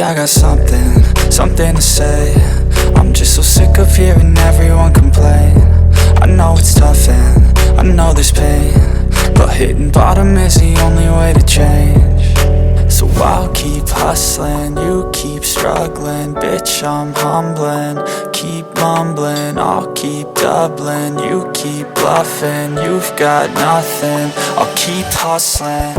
I got something to say. I'm just so sick of hearing everyone complain. I know it's tough and I know there's pain, but hitting bottom is the only way to change. So I'll keep hustling, you keep struggling. Bitch, I'm humbling, keep mumbling. I'll keep doubling, you keep bluffing. You've got nothing, I'll keep hustling.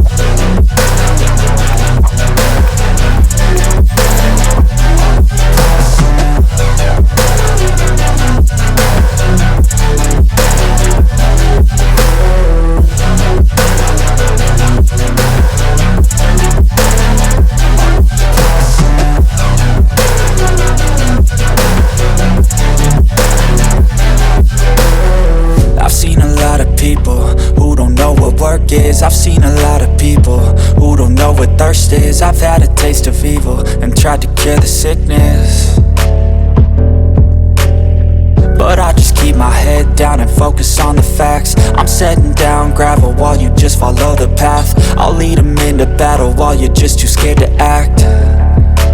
I've seen a lot of people who don't know what thirst is. I've had a taste of evil and tried to cure the sickness, but I just keep my head down and focus on the facts. I'm setting down gravel while you just follow the path. I'll lead them into battle while you're just too scared to act.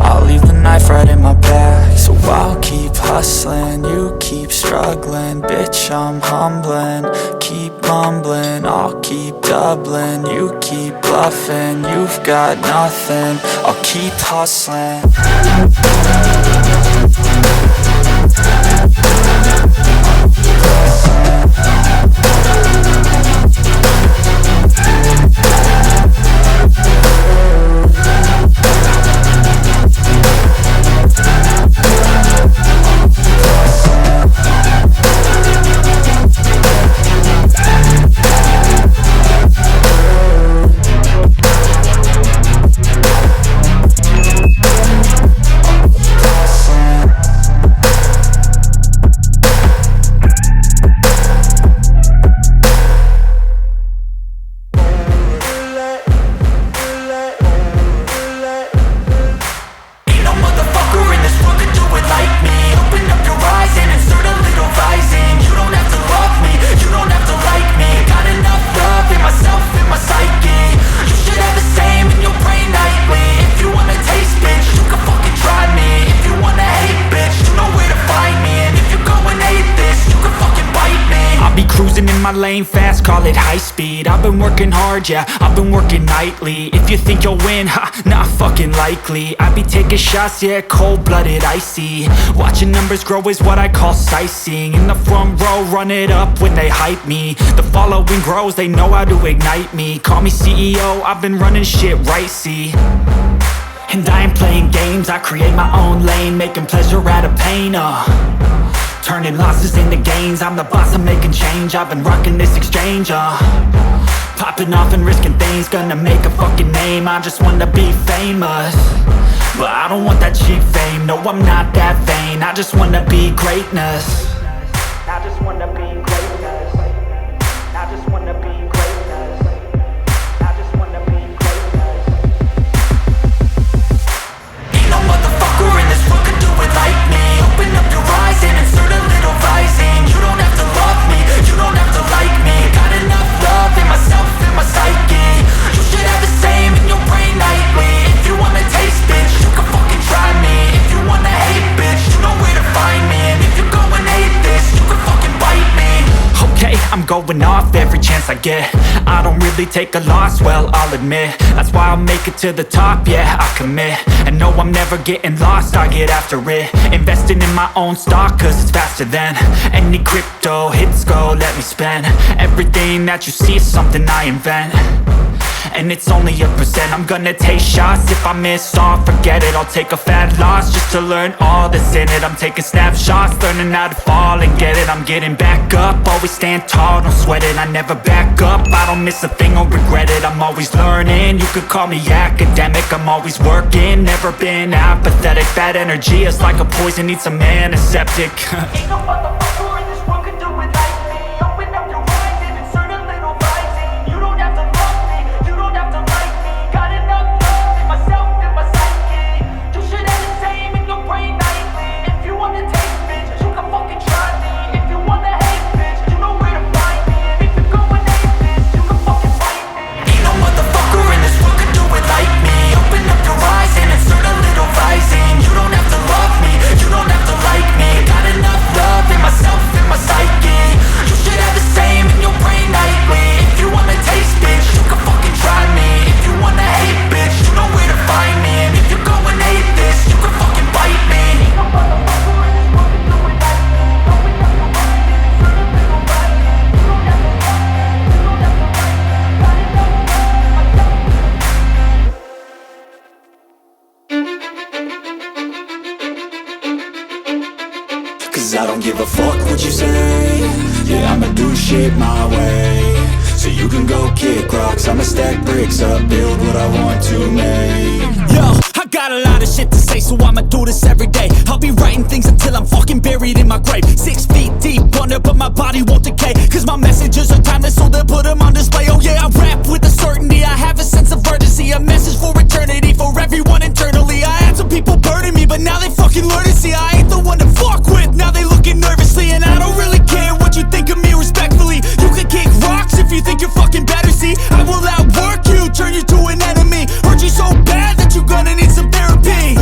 I'll leave the knife right in my back. So I'll keep hustling, you keep struggling. Bitch, I'm humbling, keep mumbling. I'll keep doubling, you keep bluffing. You've got nothing, I'll keep hustling. Lane fast, call it high speed. I've been working hard, yeah, I've been working nightly. If you think you'll win, ha, not fucking likely. I be taking shots, yeah, cold-blooded, icy. Watching numbers grow is what I call sightseeing. In the front row, run it up when they hype me. The following grows, they know how to ignite me. Call me CEO, I've been running shit right, see. And I ain't playing games, I create my own lane, making pleasure out of pain, turning losses into gains. I'm the boss, I'm making change. I've been rocking this exchange, popping off and risking things. Gonna make a fucking name, I just wanna be famous. But I don't want that cheap fame, no, I'm not that vain. I just wanna be greatness. I just wanna be greatness. I just wanna be greatness. I just wanna be greatness. Ain't no motherfucker in this world could do it like me. Open up your eyes and insert a little rising. You don't have to love me, you don't have to like me. Got enough love in myself, in my psyche. You should have the same in your brain nightly. If you wanna taste, bitch, you can fucking try me. If you wanna hate, bitch, you know where to find me. And if you go and hate this, you can fucking bite me. Okay, I'm going off every chance I get. I don't really take a loss, well, I'll admit. That's why I'll make it to the top, yeah, I commit. And no, I'm never getting lost, I get after it. Investing in my own stock, cause it's faster than any crypto hits go, let me spend. Everything that you see is something I invent, and it's only a percent. I'm gonna take shots, if I miss all, forget it. I'll take a fat loss just to learn all that's in it. I'm taking snapshots, learning how to fall and get it. I'm getting back up, always stand tall, don't sweat it. I never back up, I don't miss a thing or regret it. I'm always learning, you could call me academic. I'm always working, never been apathetic. Bad energy is like a poison, needs some antiseptic. Ain't no motherfucker in this world could do it like me. Open up your eyes and insert a little rising. You don't have to love me, you don't have to like me. Got enough love in myself, in my psyche. You should have the same in your brain nightly. If you wanna taste, bitch, you can fucking try me. If you wanna hate, bitch, you know where to find me. And if you go and hate this, you can fucking fight me. Ain't no motherfucker in this world could do it like me. Open up your eyes and insert a little rising. Cause I don't give a fuck what you say. Yeah, I'ma do shit my way. So you can go kick rocks, I'ma stack bricks up, build what I want to make. Yo, I got a lot of shit to say, so I'ma do this every day. I'll be writing things until I'm fucking buried in my grave. 6 feet deep under, but my body won't decay. Cause my messages are timeless, so they'll put them on display. Oh yeah, I rap with a certainty, I have a sense of urgency. A message for eternity, for everyone internally. I had some people burning me, but now they fucking learn to see I ain't the one to fuck with, now they looking nervously. And I don't really care what you think of me, respectfully. You can kick rocks if you think you're fucking better, see. I will outwork you, turn you to an enemy. Hurt you so bad that you're gonna need some therapy.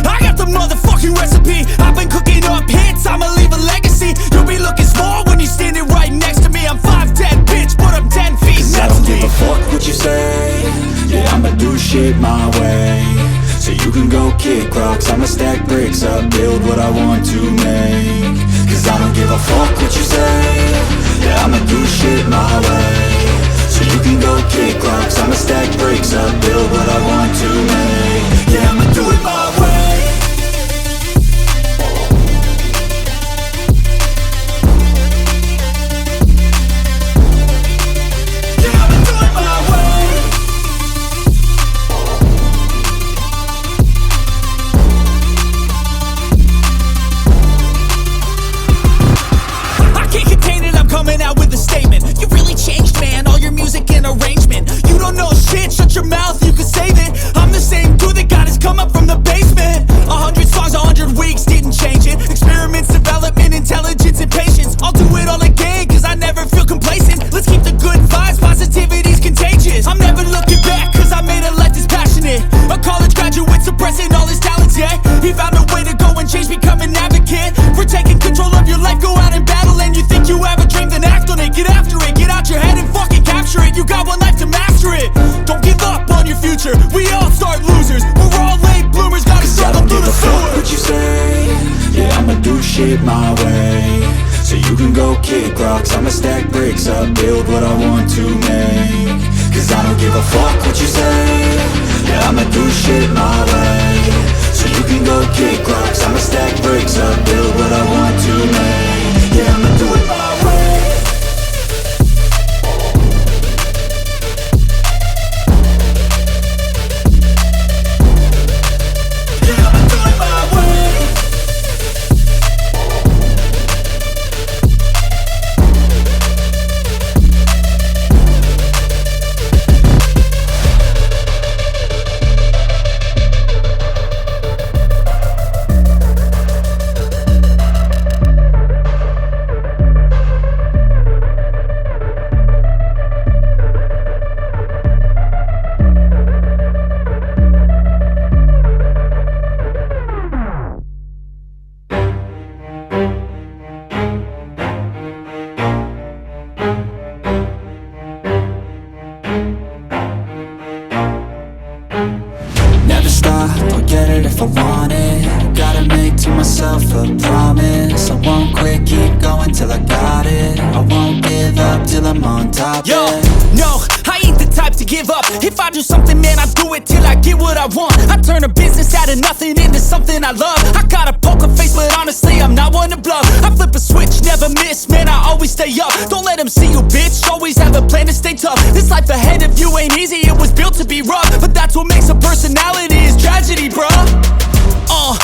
I got the motherfucking recipe. I've been cooking up hits, I'ma leave a legacy. You'll be looking small when you're standing right next to me. I'm 5'10", bitch, but I'm 10 feet Cause I next don't to give me. a fuck what you say. Yeah, I'ma do shit my way. So you can go kick rocks, I'ma stack bricks up, build what I want to make. Cause I don't give a fuck what you say. Yeah, I'ma do shit my way. So you can go kick rocks, I'ma stack bricks up, build what I want to make. Yeah, I'ma do it my way. Coming out with a statement. You really changed, man, all your music and arrangement. You don't know shit, shut your mouth, you can save it. I'm the same dude that got his come up from the basement. 100 songs, 100 weeks, didn't change it. Experiments, development, intelligence, and patience. I'll do it all again, cause I never feel complacent. Let's keep the good vibes, positivity's contagious. I'm never looking back, cause I made a life that's passionate. A college graduate suppressing all his talents, yeah. He found a way to go and change, become an advocate. For taking control of your life, go out and battle. And you think you have a dream, then act on it. Get after it, get out your head and fucking capture it. You got one life to master it. Don't give up on your future, we all start losers. We're all late bloomers, gotta struggle through the sewer. What you say? Yeah, I'ma do shit my way. So you can go kick rocks, I'ma stack bricks up, build what I want to make. Cause I don't give a fuck what you say. Yeah, I'ma do shit my way. So you can go kick rocks, I'ma stack bricks up, build what I want to make. Yeah, I'ma do it my way. Never stop, I'll get it if I want it. Gotta make to myself a promise. I won't quit, keep going till I got it. I won't give up till I'm on top. Yo, yeah. no, I ain't the type to give up. If I do something, man, I do it till I get what I want. I turn a business out of nothing into something I love. I got a poker face, but honestly, I'm not one to bluff. I flip a switch, never miss, man, I always stay up. Don't let them see you, bitch, always have a plan to stay tough. This life ahead of you ain't easy, it was built to be rough. But that's what makes a personality, is tragedy, bruh.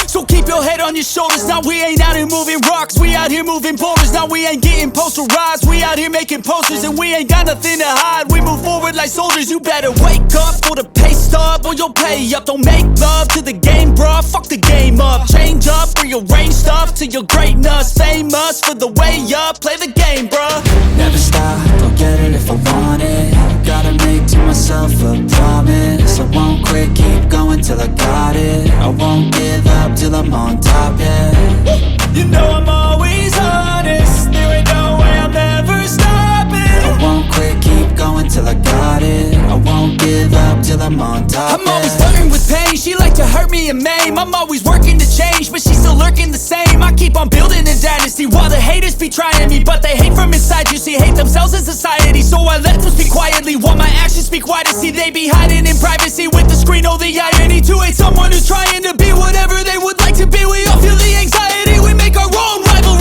So keep your head on your shoulders. Now we ain't out here moving rocks, we out here moving boulders. Now we ain't getting posterized, we out here making posters. And we ain't got nothing to hide, we move forward like soldiers. You better wake up for the pay stub, or you'll pay up. Don't make love to the game, bruh, fuck the game up. Change up, rearrange stuff to your greatness. Famous for the way up, play the game, bruh. Never stop, I'll get it if I want it. Gotta make to myself a promise. I won't quit, keep going till I got it. I won't give up till I'm on top, yeah. You know I'm always honest, there ain't no way I'm ever stopping. I won't quit, keep going till I got it. I won't give up till I'm on top, I'm always flirting with pain, she like to hurt me and maim. I'm always working to change, but she's still lurking the same. I keep on building a dynasty while the haters be trying me. But they hate from inside, you see, hate themselves in society. So I let them speak quietly while my actions speak wider. See, they be hiding in privacy with the screen, oh the irony. To hate someone who's trying to be whatever they would like to be. We all feel the anxiety, we make our own rivalry.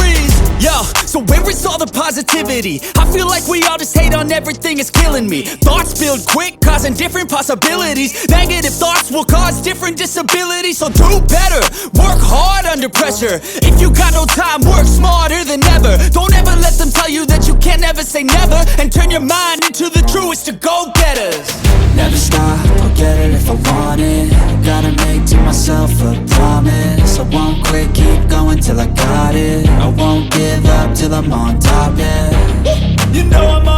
positivity. I feel like we all just hate on everything, it's killing me. Thoughts build quick, causing different possibilities. Negative thoughts will cause different disabilities. So do better, work hard under pressure. If you got no time, work smarter than ever. Don't ever let them tell you that you can't ever say never. And turn your mind into the truest of go-getters. Never stop, I'll get it if I want it. Gotta make to myself a promise. I won't quit, keep going till I got it. I won't give up till I'm on top, yeah. You know I'm on